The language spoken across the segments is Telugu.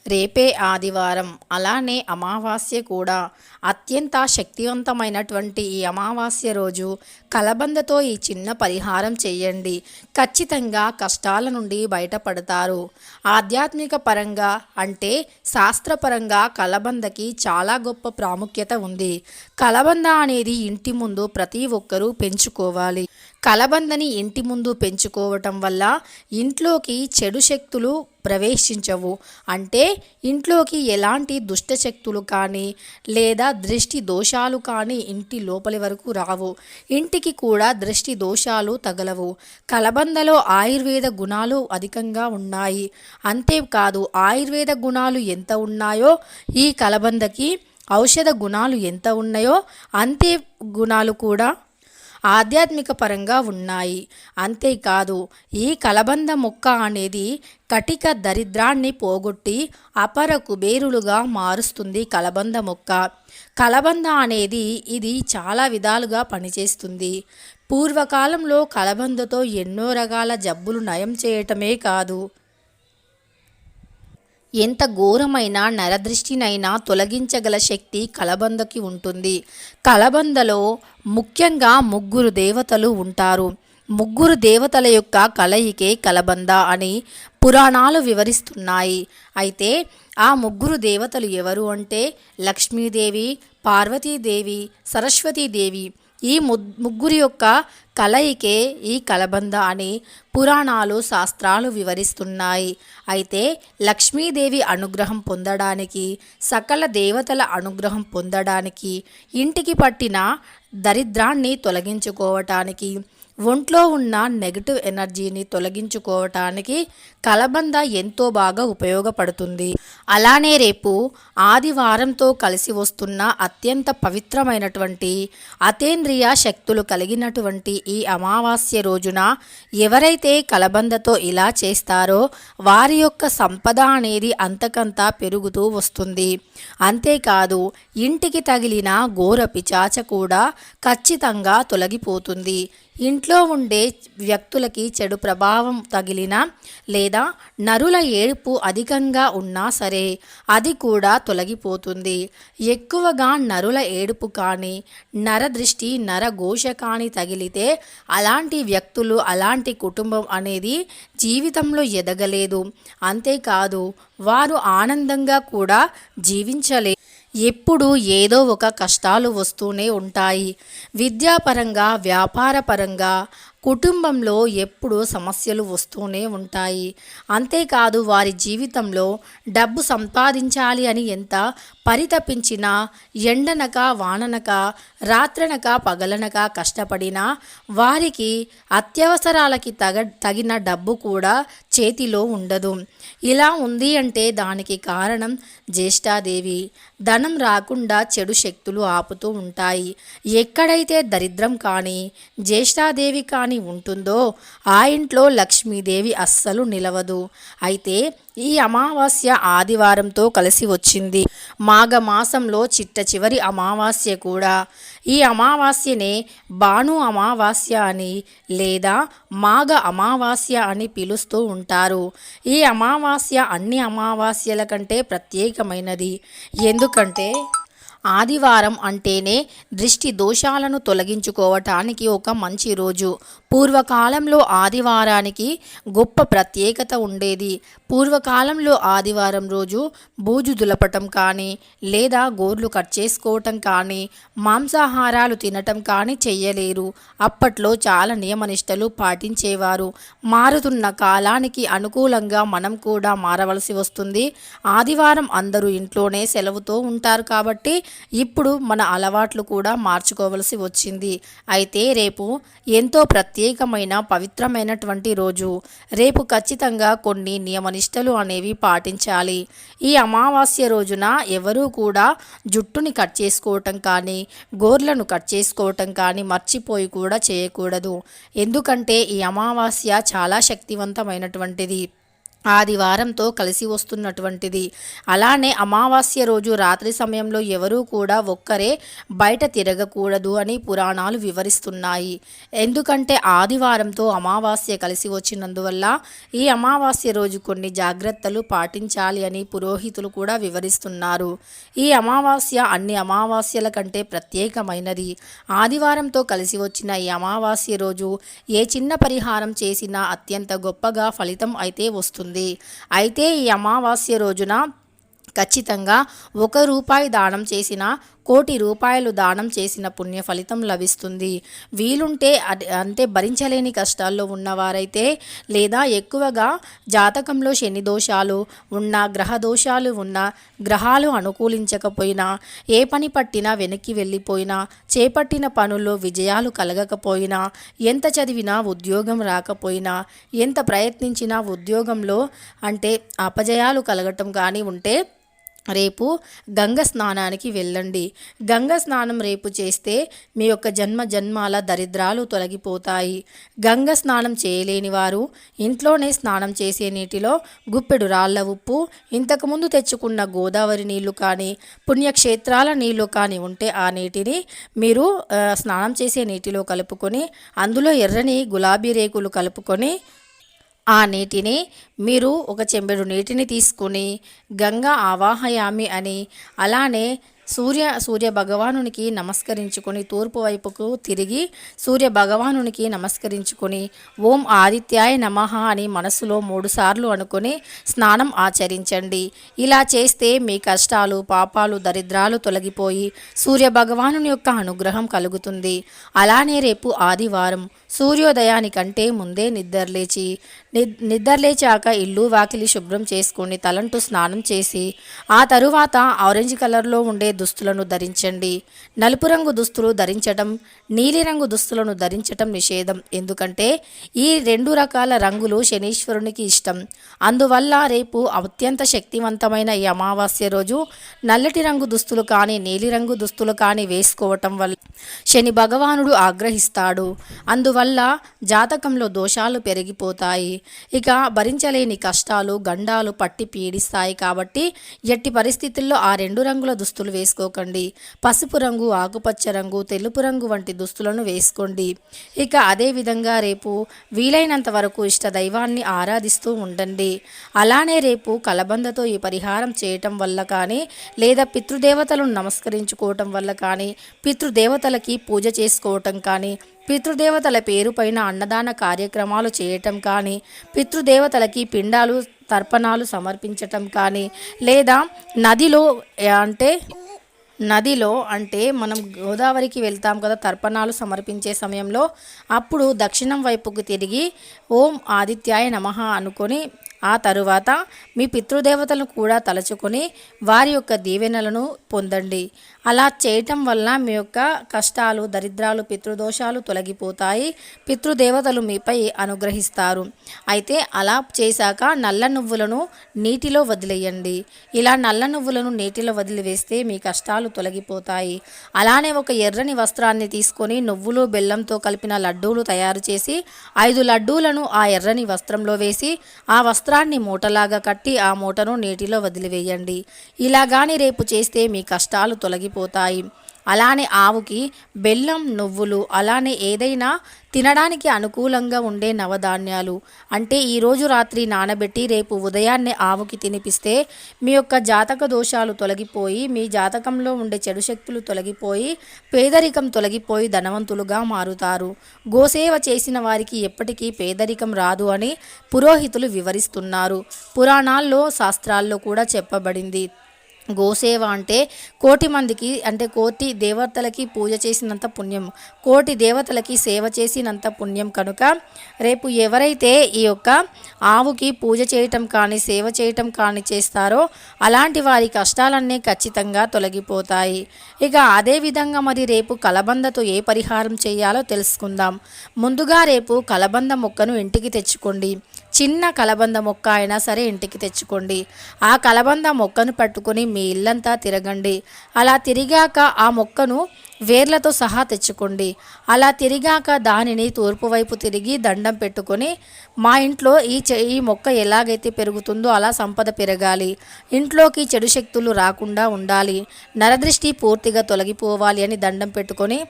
రేపే ఆదివారం, అలానే అమావాస్య కూడా. అత్యంత శక్తివంతమైనటువంటి ఈ అమావాస్య రోజు కలబందతో ఈ చిన్న పరిహారం చేయండి. ఖచ్చితంగా కష్టాల నుండి బయటపడతారు. ఆధ్యాత్మిక పరంగా అంటే శాస్త్రపరంగా కలబందకి చాలా గొప్ప ప్రాముఖ్యత ఉంది. కలబంద అనేది ఇంటి ముందు ప్రతి ఒక్కరూ పెంచుకోవాలి. కలబందని ఇంటి ముందు పెంచుకోవటం వల్ల ఇంట్లోకి చెడు శక్తులు ప్రవేశించవు. అంటే ఇంట్లోకి ఎలాంటి దుష్ట శక్తులు కానీ లేదా దృష్టి దోషాలు కానీ ఇంటి లోపలి వరకు రావు. ఇంటికి కూడా దృష్టి దోషాలు తగలవు. కలబందలో ఆయుర్వేద గుణాలు అధికంగా ఉన్నాయి. అంతేకాదు ఆయుర్వేద గుణాలు ఎంత ఉన్నాయో ఈ కలబందకి ఔషధ గుణాలు ఎంత ఉన్నాయో అంతే గుణాలు కూడా ఆధ్యాత్మిక పరంగా ఉన్నాయి. అంతేకాదు ఈ కలబంద మొక్క అనేది కటిక దరిద్రాన్ని పోగొట్టి అపర కుబేరులుగా మారుస్తుంది. కలబంద మొక్క, కలబంద అనేది ఇది చాలా విధాలుగా పనిచేస్తుంది. పూర్వకాలంలో కలబందతో ఎన్నో రకాల జబ్బులు నయం చేయటమే కాదు, ఎంత ఘోరమైన నరదృష్టినైనా తొలగించగల శక్తి కలబందకి ఉంటుంది. కలబందలో ముఖ్యంగా ముగ్గురు దేవతలు ఉంటారు. ముగ్గురు దేవతల యొక్క కలయికే కలబంద అని పురాణాలు వివరిస్తున్నాయి. అయితే ఆ ముగ్గురు దేవతలు ఎవరు అంటే లక్ష్మీదేవి, పార్వతీదేవి, సరస్వతీదేవి. ఈ ముగ్గురి యొక్క కలయికే ఈ కలబంద అని పురాణాలు శాస్త్రాలు వివరిస్తున్నాయి. అయితే లక్ష్మీదేవి అనుగ్రహం పొందడానికి, సకల దేవతల అనుగ్రహం పొందడానికి, ఇంటికి పట్టిన దరిద్రాన్ని తొలగించుకోవటానికి, ఒంట్లో ఉన్న నెగటివ్ ఎనర్జీని తొలగించుకోవటానికి కలబంద ఎంతో బాగా ఉపయోగపడుతుంది. అలానే రేపు ఆదివారంతో కలిసి వస్తున్న అత్యంత పవిత్రమైనటువంటి అతేంద్రియ శక్తులు కలిగినటువంటి ఈ అమావాస్య రోజున ఎవరైతే కలబందతో ఇలా చేస్తారో వారి యొక్క సంపద అనేది అంతకంతా పెరుగుతూ వస్తుంది. అంతేకాదు ఇంటికి తగిలిన ఘోర పిశాచ కూడా ఖచ్చితంగా తొలగిపోతుంది. ఇంట్లో ఉండే వ్యక్తులకి చెడు ప్రభావం తగిలినా లేదా నరుల ఏడుపు అధికంగా ఉన్నా సరే అది కూడా తొలగిపోతుంది. ఎక్కువగా నరుల ఏడుపు కానీ నరదృష్టి నరఘోష కానీ తగిలితే అలాంటి వ్యక్తులు అలాంటి కుటుంబం అనేది జీవితంలో ఎదగలేదు. అంతేకాదు వారు ఆనందంగా కూడా జీవించలేదు. ఎప్పుడు ఏదో ఒక కష్టాలు వస్తూనే ఉంటాయి. విద్యాపరంగా, వ్యాపారపరంగా, కుటుంబంలో ఎప్పుడూ సమస్యలు వస్తూనే ఉంటాయి. అంతేకాదు వారి జీవితంలో డబ్బు సంపాదించాలి అని ఎంత పరితపించినా, ఎండనక వాననక రాత్రనక పగలనక కష్టపడినా వారికి అత్యవసరాలకి తగిన డబ్బు కూడా చేతిలో ఉండదు. ఇలా ఉంది అంటే దానికి కారణం జ్యేష్ఠాదేవి. ధనం రాకుండా చెడు శక్తులు ఆపుతూ ఉంటాయి. ఎక్కడైతే దరిద్రం కానీ జ్యేష్ఠాదేవి కానీ ఉంటుందో ఆ ఇంట్లో లక్ష్మీదేవి అస్సలు నిలవదు. అయితే ఈ అమావాస్య ఆదివారంతో కలిసి వచ్చింది. మాఘమాసంలో చిట్ట చివరి అమావాస్య కూడా. ఈ అమావాస్యనే భాను అమావాస్య అని లేదా మాఘ అమావాస్య అని పిలుస్తూ ఉంటారు. ఈ అమావాస్య అన్ని అమావాస్యల కంటే ప్రత్యేకమైనది. ఎందుకంటే ఆదివారం అంటేనే దృష్టి దోషాలను తొలగించుకోవటానికి ఒక మంచి రోజు. పూర్వకాలంలో ఆదివారానికి గొప్ప ప్రత్యేకత ఉండేది. పూర్వకాలంలో ఆదివారం రోజు బూజు దులపటం కానీ లేదా గోర్లు కట్ చేసుకోవటం కానీ మాంసాహారాలు తినటం కానీ చెయ్యలేరు. అప్పట్లో చాలా నియమనిష్టలు పాటించేవారు. మారుతున్న కాలానికి అనుకూలంగా మనం కూడా మారవలసి వస్తుంది. ఆదివారం అందరూ ఇంట్లోనే సెలవుతో ఉంటారు కాబట్టి ఇప్పుడు మన అలవాట్లు కూడా మార్చుకోవలసి వచ్చింది. అయితే రేపు ఎంతో ప్రత్యేకమైన పవిత్రమైనటువంటి రోజు. రేపు ఖచ్చితంగా కొన్ని నియమనిష్టలు అనేవి పాటించాలి. ఈ అమావాస్య రోజున ఎవరూ కూడా జుట్టుని కట్ చేసుకోవటం కానీ గోర్లను కట్ చేసుకోవటం కానీ మర్చిపోయి కూడా చేయకూడదు. ఎందుకంటే ఈ అమావాస్య చాలా శక్తివంతమైనటువంటిది. ఆదివారంతో కలిసి వస్తున్నటువంటిది. అలానే అమావాస్య రోజు రాత్రి సమయంలో ఎవరూ కూడా ఒక్కరే బయట తిరగకూడదు అని పురాణాలు వివరిస్తున్నాయి. ఎందుకంటే ఆదివారంతో అమావాస్య కలిసి వచ్చినందువల్ల ఈ అమావాస్య రోజు కొన్ని జాగ్రత్తలు పాటించాలి అని పురోహితులు కూడా వివరిస్తున్నారు. ఈ అమావాస్య అన్ని అమావాస్యల కంటే ప్రత్యేకమైనది. ఆదివారంతో కలిసి వచ్చిన ఈ అమావాస్య రోజు ఏ చిన్న పరిహారం చేసినా అత్యంత గొప్పగా ఫలితం అయితే వస్తుంది. అయితే ఈ అమావాస్య రోజున ఖచ్చితంగా ₹1 దానం చేసిన ₹1,00,00,000 దానం చేసిన పుణ్య ఫలితం లభిస్తుంది. వీలుంటే అంటే భరించలేని కష్టాల్లో ఉన్నవారైతే లేదా ఎక్కువగా జాతకంలో శని దోషాలు ఉన్న, గ్రహ దోషాలు ఉన్న, గ్రహాలు అనుకూలించకపోయినా, ఏ పని పట్టినా వెనక్కి వెళ్ళిపోయినా, చేపట్టిన పనుల్లో విజయాలు కలగకపోయినా, ఎంత చదివినా ఉద్యోగం రాకపోయినా, ఎంత ప్రయత్నించినా ఉద్యోగంలో అంటే అపజయాలు కలగటం కానీ ఉంటే రేపు గంగ స్నానానికి వెళ్ళండి. గంగ స్నానం రేపు చేస్తే మీ యొక్క జన్మాల దరిద్రాలు తొలగిపోతాయి. గంగ స్నానం చేయలేని వారు ఇంట్లోనే స్నానం చేసే నీటిలో గుప్పెడు రాళ్ల ఉప్పు, ఇంతకుముందు తెచ్చుకున్న గోదావరి నీళ్లు కానీ, పుణ్యక్షేత్రాల నీళ్లు కానీ ఉంటే ఆ నీటిని మీరు స్నానం చేసే నీటిలో కలుపుకొని అందులో ఎర్రని గులాబీ రేకులు కలుపుకొని ఆ నీటిని మీరు ఒక చెంబెడు నీటిని తీసుకుని గంగా ఆవాహయామి అని అలానే సూర్య భగవానునికి నమస్కరించుకొని తూర్పు వైపుకు తిరిగి సూర్య భగవానునికి నమస్కరించుకొని ఓం ఆదిత్యాయ నమః అని మనసులో 3 సార్లు అనుకొని స్నానం ఆచరించండి. ఇలా చేస్తే మీ కష్టాలు, పాపాలు, దరిద్రాలు తొలగిపోయి సూర్య భగవానుని యొక్క అనుగ్రహం కలుగుతుంది. అలానే రేపు ఆదివారం సూర్యోదయానికంటే ముందే నిద్రలేచాక ఇల్లు వాకిలి శుభ్రం చేసుకొని తలంటు స్నానం చేసి ఆ తరువాత ఆరెంజ్ కలర్లో ఉండే దుస్తులను ధరించండి. నలుపు రంగు దుస్తులు ధరించటం, నీలిరంగు దుస్తులను ధరించటం నిషేధం. ఎందుకంటే ఈ 2 రకాల రంగులు శనీశ్వరునికి ఇష్టం. అందువల్ల రేపు అత్యంత శక్తివంతమైన ఈ అమావాస్య రోజు నల్లటి రంగు దుస్తులు కానీ, నీలిరంగు దుస్తులు కానీ వేసుకోవటం వల్ల శని భగవానుడు ఆగ్రహిస్తాడు. అందువల్ల జాతకంలో దోషాలు పెరిగిపోతాయి. ఇక భరించలేని కష్టాలు, గండాలు పట్టి పీడిస్తాయి. కాబట్టి ఎట్టి పరిస్థితుల్లో ఆ 2 రంగుల దుస్తులు వేసుకోకండి. పసుపు రంగు, ఆకుపచ్చ రంగు, తెలుపు రంగు వంటి దుస్తులను వేసుకోండి. ఇక అదేవిధంగా రేపు వీలైనంత వరకు ఇష్ట దైవాన్ని ఆరాధిస్తూ ఉండండి. అలానే రేపు కలబందతో ఈ పరిహారం చేయటం వల్ల కానీ, లేదా పితృదేవతలను నమస్కరించుకోవటం వల్ల కానీ, పితృదేవతలకి పూజ చేసుకోవటం కానీ, పితృదేవతల పేరు పైన అన్నదాన కార్యక్రమాలు చేయటం కానీ, పితృదేవతలకి పిండాలు, తర్పణాలు సమర్పించటం కానీ, లేదా నదిలో అంటే మనం గోదావరికి వెళ్తాం కదా తర్పణాలు సమర్పించే సమయంలో, అప్పుడు దక్షిణం వైపుకు తిరిగి ఓం ఆదిత్యాయ నమః అనుకొని ఆ తరువాత మీ పితృదేవతలను కూడా తలుచుకొని వారి యొక్క దీవెనలను పొందండి. అలా చేయటం వల్ల మీ యొక్క కష్టాలు, దరిద్రాలు, పితృదోషాలు తొలగిపోతాయి. పితృదేవతలు మీపై అనుగ్రహిస్తారు. అయితే అలా చేశాక నల్ల నువ్వులను నీటిలో వదిలేయండి. ఇలా నల్ల నువ్వులను నీటిలో వదిలివేస్తే మీ కష్టాలు తొలగిపోతాయి. అలానే ఒక ఎర్రని వస్త్రాన్ని తీసుకొని నువ్వులు, బెల్లంతో కలిపిన లడ్డూలు తయారు చేసి 5 లడ్డూలను ఆ ఎర్రని వస్త్రంలో వేసి ఆ వస్త్రాన్ని మూటలాగా కట్టి ఆ మూటను నీటిలో వదిలివేయండి. ఇలా గాని రేపు చేస్తే మీ కష్టాలు తొలగిపోతాయి. అలానే ఆవుకి బెల్లం, నువ్వులు, అలానే ఏదైనా తినడానికి అనుకూలంగా ఉండే నవధాన్యాలు అంటే ఈరోజు రాత్రి నానబెట్టి రేపు ఉదయాన్నే ఆవుకి తినిపిస్తే మీ యొక్క జాతక దోషాలు తొలగిపోయి, మీ జాతకంలో ఉండే చెడు శక్తులు తొలగిపోయి, పేదరికం తొలగిపోయి ధనవంతులుగా మారుతారు. గోసేవ చేసిన వారికి ఎప్పటికీ పేదరికం రాదు అని పురోహితులు వివరిస్తున్నారు. పురాణాల్లో, శాస్త్రాల్లో కూడా చెప్పబడింది. గోసేవ అంటే కోటి మందికి అంటే కోటి దేవతలకి పూజ చేసినంత పుణ్యం, కోటి దేవతలకి సేవ చేసినంత పుణ్యం. కనుక రేపు ఎవరైతే ఈ యొక్క ఆవుకి పూజ చేయటం కానీ, సేవ చేయటం కానీ చేస్తారో అలాంటి వారి కష్టాలన్నీ ఖచ్చితంగా తొలగిపోతాయి. ఇక అదేవిధంగా మరి రేపు కలబందతో ఏ పరిహారం చేయాలో తెలుసుకుందాం. ముందుగా రేపు కలబంద మొక్కను ఇంటికి తెచ్చుకోండి. చిన్న కలబంద మొక్క అయినా సరే ఇంటికి తెచ్చుకోండి. ఆ కలబంద మొక్కను పట్టుకొని మీ ఇల్లంతా తిరగండి. అలా తిరిగాక ఆ మొక్కను వేర్లతో సహా తెచ్చుకోండి. అలా తిరిగాక దానిని తూర్పు వైపు తిరిగి దండం పెట్టుకొని, మా ఇంట్లో ఈ మొక్క ఎలాగైతే పెరుగుతుందో అలా సంపద పెరగాలి, ఇంట్లోకి చెడు శక్తులు రాకుండా ఉండాలి, నరదృష్టి పూర్తిగా తొలగిపోవాలి అని దండం పెట్టుకొని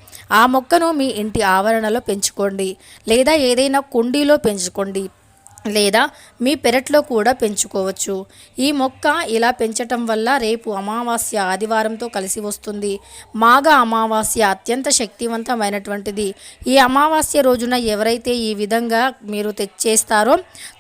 ఆ మొక్కను మీ ఇంటి ఆవరణలో పెంచుకోండి. లేదా ఏదైనా కుండీలో పెంచుకోండి, లేదా మీ పెరట్లో కూడా పెంచుకోవచ్చు. ఈ మొక్క ఇలా పెంచటం వల్ల రేపు అమావాస్య ఆదివారంతో కలిసి వస్తుంది. మాఘ అమావాస్య అత్యంత శక్తివంతమైనటువంటిది. ఈ అమావాస్య రోజున ఎవరైతే ఈ విధంగా మీరు తెచ్చేస్తారో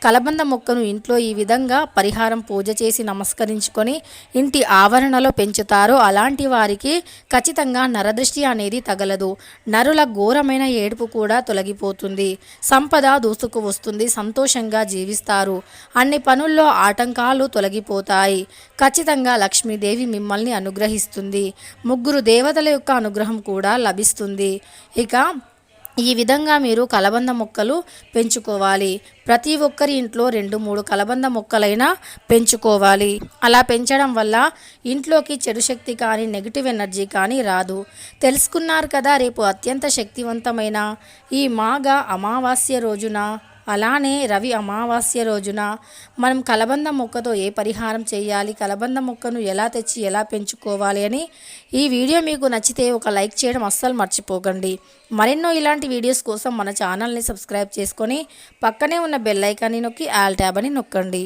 కలబంద మొక్కను ఇంట్లో ఈ విధంగా పరిహారం పూజ చేసి నమస్కరించుకొని ఇంటి ఆవరణలో పెంచుతారో అలాంటి వారికి ఖచ్చితంగా నరదృష్టి అనేది తగలదు. నరుల ఘోరమైన ఏడుపు కూడా తొలగిపోతుంది. సంపద దూసుకు వస్తుంది. సంతోషంగా జీవిస్తారు. అన్ని పనుల్లో ఆటంకాలు తొలగిపోతాయి. ఖచ్చితంగా లక్ష్మీదేవి మిమ్మల్ని అనుగ్రహిస్తుంది. ముగ్గురు దేవతల యొక్క అనుగ్రహం కూడా లభిస్తుంది. ఇక ఈ విధంగా మీరు కలబంద మొక్కలు పెంచుకోవాలి. ప్రతి ఒక్కరి ఇంట్లో 2-3 కలబంద మొక్కలైనా పెంచుకోవాలి. అలా పెంచడం వల్ల ఇంట్లోకి చెడు శక్తి కానీ నెగిటివ్ ఎనర్జీ కానీ రాదు. తెలుసుకున్నారు కదా. రేపు అత్యంత శక్తివంతమైన ఈ మాఘ అమావాస్య రోజున, అలానే రవి అమావాస్య రోజున మనం కలబంద మొక్కతో ఏ పరిహారం చేయాలి, కలబంద మొక్కను ఎలా తెచ్చి ఎలా పెంచుకోవాలి అని ఈ వీడియో మీకు నచ్చితే ఒక లైక్ చేయడం అస్సలు మర్చిపోకండి. మరెన్నో ఇలాంటి వీడియోస్ కోసం మన ఛానల్ని సబ్స్క్రైబ్ చేసుకొని పక్కనే ఉన్న బెల్ ఐకాన్ని నొక్కి ఆల్ ట్యాబ్ అని నొక్కండి.